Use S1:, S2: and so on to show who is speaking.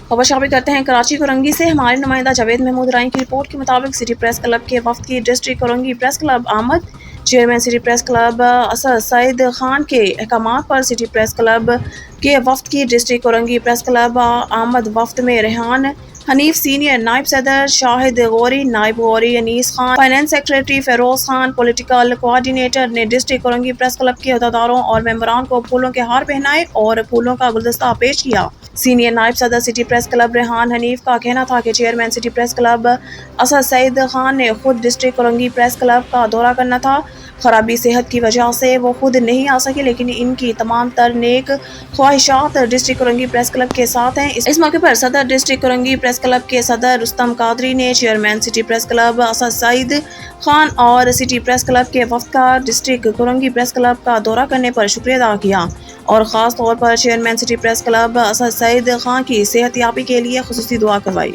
S1: خبر شامل کرتے ہیں کراچی کرنگی سے۔ ہمارے نمائندہ جاوید محمود رائیں کی رپورٹ کے مطابق سٹی پریس کلب کے وفد کی ڈسٹرکٹ کرنگی پریس کلب آمد۔ Chairman city press club Asad Saeed Khan کے احکامات پر سٹی پریس کلب کے وفد کی ڈسٹرکٹ کرنگی پریس کلب آمد۔ وفد میں ریحان حنیف سینئر نائب صدر، شاہد غوری نائب Ghori, Anees Khan finance secretary, Feroz Khan political coordinator نے ڈسٹرکٹ کرنگی پریس کلب کے عہدیداروں اور ممبران کو پھولوں کے ہار پہنائے اور پھولوں کا گلدستہ پیش کیا۔ سینئر نائب صدر city press club Rehan Hanif کا کہنا تھا کہ chairman city press club Asad Saeed Khan نے خود ڈسٹرکٹ کرنگی پریس کلب کا دورہ کرنا تھا۔ خرابی صحت کی وجہ سے وہ خود نہیں آ سکے، لیکن ان کی تمام تر نیک خواہشات ڈسٹرکٹ کرنگی پریس کلب کے ساتھ ہیں۔ اس موقع پر صدر ڈسٹرکٹ کرنگی پریس کلب کے صدر رستم قادری نے chairman city press club Asad Saeed Khan اور سٹی پریس کلب کے وفد کا ڈسٹرکٹ کرنگی پریس کلب کا دورہ کرنے پر شکریہ ادا کیا اور خاص طور پر chairman city press club Asad Saeed Khan کی صحت یابی کے لیے خصوصی دعا کروائی۔